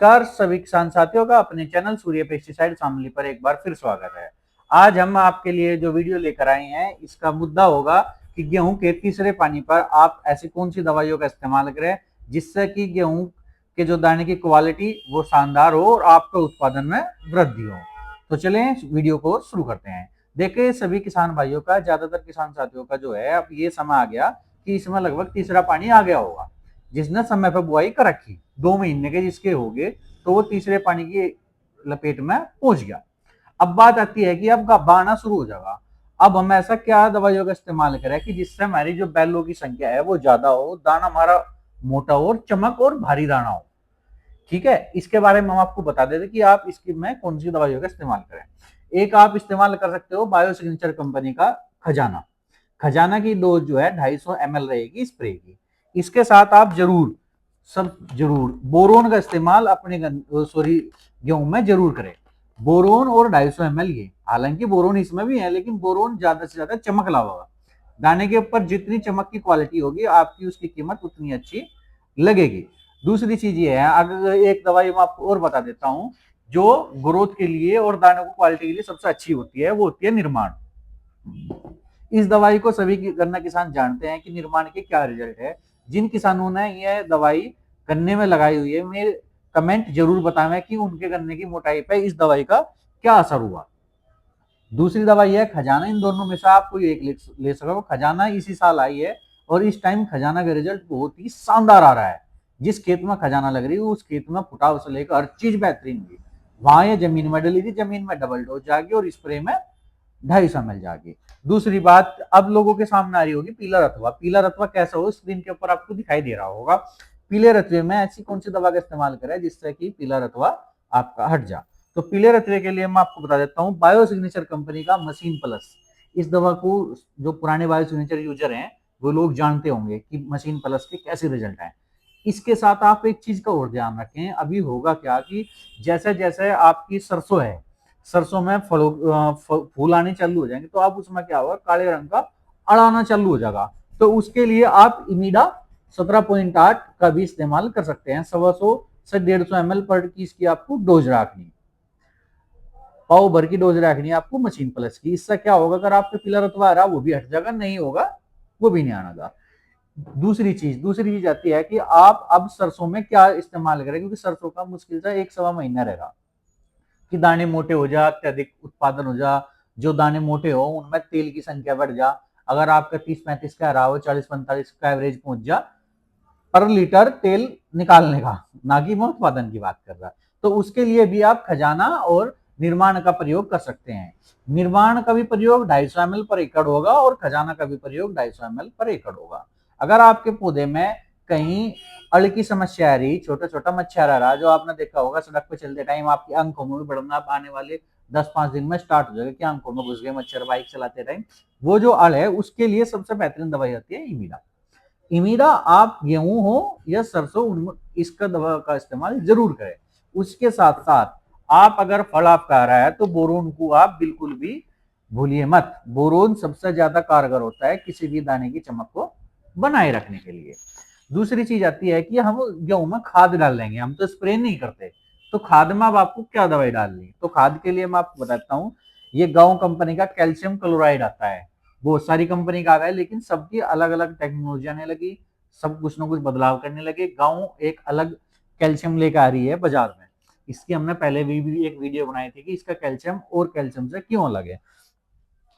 नमस्कार सभी किसान साथियों का अपने चैनल सूर्य पेस्टिसाइड फैमिली पर एक बार फिर स्वागत है। आज हम आपके लिए जो वीडियो लेकर आए हैं इसका मुद्दा होगा कि गेहूं के तीसरे पानी पर आप ऐसी कौन सी दवाइयों का इस्तेमाल करें जिससे कि गेहूं के जो दाने की क्वालिटी वो शानदार हो और आपके उत्पादन में वृद्धि हो। तो चलें वीडियो को शुरू करते हैं। देखिए सभी किसान भाइयों का, ज्यादातर किसान साथियों का जो है अब ये समय आ गया कि इसमें लगभग तीसरा पानी आ गया होगा। जिसने समय पर बुआई कर रखी 2 महीने के जिसके हो गए तो वो तीसरे पानी की लपेट में पहुंच गया। अब बात आती है कि अब गाभा आना शुरू हो जाएगा। अब हम ऐसा क्या दवाइयों का इस्तेमाल करें कि जिससे हमारी जो बैलों की संख्या है वो ज्यादा हो, दाना हमारा मोटा हो और चमक और भारी दाना हो। ठीक है, इसके बारे में हम आपको बता देते कि आप इसकी में कौन सी दवाइयों का इस्तेमाल करें। एक आप इस्तेमाल कर सकते हो बायो सिग्नेचर कंपनी का खजाना। खजाना की डोज जो है 250 ml रहेगी स्प्रे की। इसके साथ आप जरूर बोरोन का इस्तेमाल अपने गेहूं में जरूर करें। बोरोन और 250 ml ये, हालांकि बोरोन इसमें भी है लेकिन बोरोन ज्यादा से ज्यादा चमक लावा। दाने के ऊपर जितनी चमक की क्वालिटी होगी आपकी उसकी कीमत उतनी अच्छी लगेगी। दूसरी चीज ये है, अगर एक दवाई मैं आपको और बता देता हूं जो ग्रोथ के लिए और दानों की क्वालिटी के लिए सबसे अच्छी होती है, वो होती है निर्माण। इस दवाई को सभी गन्ना किसान जानते हैं कि निर्माण के क्या रिजल्ट है। जिन किसानों ने यह दवाई गन्ने में लगाई हुई है, मेरे कमेंट जरूर बताएं कि उनके गन्ने की मोटाई पे इस दवाई का क्या असर हुआ। दूसरी दवाई है खजाना। इन दोनों में से आप कोई एक ले सको। खजाना इसी साल आई है और इस टाइम खजाना का रिजल्ट बहुत ही शानदार आ रहा है। जिस खेत में खजाना लग रही है उस खेत में फुटाव से लेकर हर चीज बेहतरीन हुई। वहां ये जमीन में डली थी, जमीन में डबल डोज जागी और स्प्रे में 250 ml जागी। दूसरी बात अब लोगों के सामने आ रही होगी पीला रतवा। पीला रतवा कैसा हो स्क्रीन के ऊपर आपको दिखाई दे रहा होगा। पीले रतवे में ऐसी कौन सी दवा का इस्तेमाल करें जिससे कि पीला रतवा आपका हट जा। तो पीले रतवे के लिए मैं आपको बता देता हूँ बायो सिग्नेचर कंपनी का मशीन प्लस। इस दवा को जो पुराने बायो सिग्नेचर यूजर हैं वो लोग जानते होंगे कि मशीन प्लस के कैसे रिजल्ट है। इसके साथ आप एक चीज का और ध्यान रखें, अभी होगा क्या कि जैसे जैसे आपकी सरसों है, सरसों में फूल आने चालू हो जाएंगे तो आप उसमें क्या होगा काले रंग का अड़ आना चालू हो जाएगा। तो उसके लिए आप इमीडा 17.8 का भी इस्तेमाल कर सकते हैं। 125 से 150 ml पर की इसकी आपको डोज रखनी, पाव भर की डोज रखनी है आपको मशीन प्लस की। इससे क्या होगा, अगर आपके पीला रतवा आ रहा वो भी हट जाएगा, नहीं होगा वो भी नहीं आना। दूसरी चीज आती है कि आप अब सरसों में क्या इस्तेमाल करें, क्योंकि सरसों का मुश्किल से 1 सवा महीना रहेगा कि दाने मोटे हो जा, अत्यधिक उत्पादन हो जा। जो दाने मोटे हो उनमें तेल की संख्या बढ़ जा। अगर आपका 30-35 का रहा हो, 40-45 का एवरेज पहुंच जा पर लीटर तेल निकालने का, ना कि मैं उत्पादन की बात कर रहा। तो उसके लिए भी आप खजाना और निर्माण का प्रयोग कर सकते हैं। निर्माण का भी प्रयोग 250 ml पर एकड़ होगा और खजाना का भी प्रयोग 250 ml पर एकड़ होगा। अगर आपके पौधे में कहीं अड़ की समस्या आ रही, छोटा छोटा मच्छर आ रहा, जो आपने देखा होगा सड़क पे चलते टाइम आपकी आंखों में भी बढ़ना आने वाले 10-5 दिन में स्टार्ट हो जाएगा कि आंखों में घुस गए मच्छर बाइक चलाते टाइम। वो जो अड़ है उसके लिए सबसे बेहतरीन दवाई होती है इमीडा। इमीडा आप गेहूं हो या सरसों इसका दवा का इस्तेमाल जरूर करें। उसके साथ साथ आप अगर फल आपका आ रहा है तो बोरोन को आप बिल्कुल भी भूलिए मत। बोरोन सबसे ज्यादा कारगर होता है किसी भी दाने की चमक को बनाए रखने के लिए। दूसरी चीज आती है कि हम गेहूं में खाद डाल देंगे, हम तो स्प्रे नहीं करते। तो खाद में अब आपको क्या दवाई डालनी, तो खाद के लिए मैं आपको बताता हूँ। ये गांव कंपनी का कैल्शियम क्लोराइड आता है। बहुत सारी कंपनी का आ गया है लेकिन सबकी अलग अलग टेक्नोलॉजी आने लगी, सब कुछ ना कुछ बदलाव करने लगे। गांव एक अलग कैल्शियम लेकर आ रही है बाजार में। इसकी हमने पहले भी एक वीडियो बनाई थी कि इसका कैल्शियम और कैल्शियम से क्यों अलग है।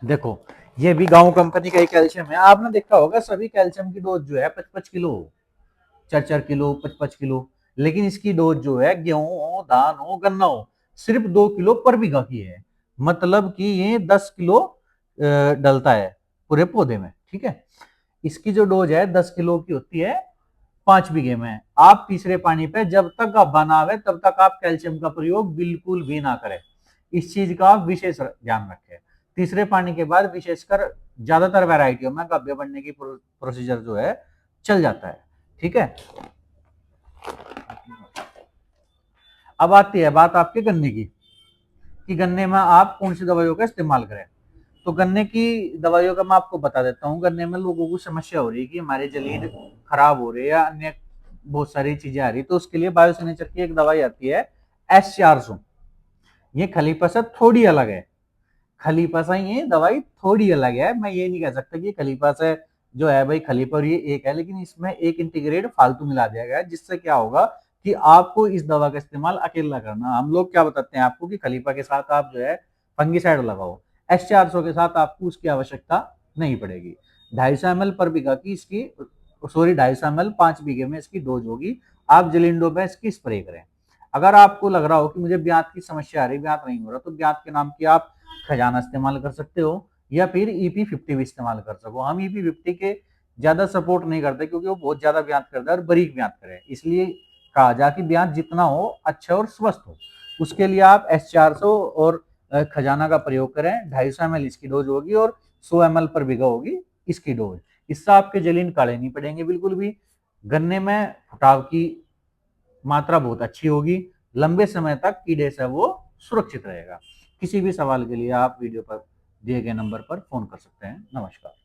देखो ये भी गांव कंपनी का ही कैल्शियम है। आपने देखा होगा सभी कैल्शियम की डोज जो है 55 किलो, 4-4 किलो, 55 किलो। लेकिन इसकी डोज जो है गेहूं हो, धान हो, गन्ना हो, सिर्फ 2 किलो पर बीघा की है। मतलब कि ये 10 किलो डलता है पूरे पौधे में। ठीक है, इसकी जो डोज है 10 किलो की होती है 5 बीघे में। आप तीसरे पानी पे जब तक गाभा ना आवे तब तक आप कैल्शियम का प्रयोग बिल्कुल भी ना करें। इस चीज का आप विशेष ध्यान रखें। तीसरे पानी के बाद विशेषकर ज्यादातर वेराइटियों में गाभे बढ़ने की प्रोसीजर जो है चल जाता है। ठीक है, अब आती है बात आपके गन्ने की कि गन्ने में आप कौन सी दवाइयों का इस्तेमाल करें। तो गन्ने की दवाइयों का मैं आपको बता देता हूँ। गन्ने में लोगों को समस्या हो रही है कि हमारे जलील खराब हो रहे हैं या अन्य बहुत सारी चीजें आ रही, तो उसके लिए बायोसिग्नेचर की एक दवाई आती है S400। ये खलीफा से थोड़ी अलग है, खलीफा से ये दवाई थोड़ी अलग है। मैं ये नहीं कह सकता कि खलीफा से जो है भाई खलीफा और ये एक है, लेकिन इसमें एक इंटीग्रेट फालतू मिला दिया गया है, जिससे क्या होगा कि आपको इस दवा का इस्तेमाल अकेला करना। हम लोग क्या बताते हैं आपको कि खलीफा के साथ आप जो है फंगिसाइड लगाओ, S400 के साथ आपको उसकी आवश्यकता नहीं पड़ेगी। 250 ml पर बीघा की इसकी, सॉरी 250 ml 5 बीघे में इसकी डोज होगी। आप जलिंडो में इसकी स्प्रे करें। अगर आपको लग रहा हो कि मुझे ब्यात की समस्या आ रही, ब्यात नहीं हो रहा, तो ब्यात के नाम की आप खजाना इस्तेमाल कर सकते हो या फिर EP50 भी इस्तेमाल कर सको। हम EP50 के ज्यादा सपोर्ट नहीं करते क्योंकि वो बहुत ज्यादा ब्यात करता है और बारीक ब्यात करे, इसलिए कहा जा कि ब्यात जितना हो अच्छा और स्वस्थ हो। उसके लिए आप S400 और खजाना का प्रयोग करें। 250 ml इसकी डोज होगी और 100 ml पर बीघा होगी इसकी डोज। इससे आपके जलीन काले नहीं पड़ेंगे बिल्कुल भी, गन्ने में फुटाव की मात्रा बहुत अच्छी होगी, लंबे समय तक कीड़े से वो सुरक्षित रहेगा। किसी भी सवाल के लिए आप वीडियो पर दिए गए नंबर पर फोन कर सकते हैं। नमस्कार।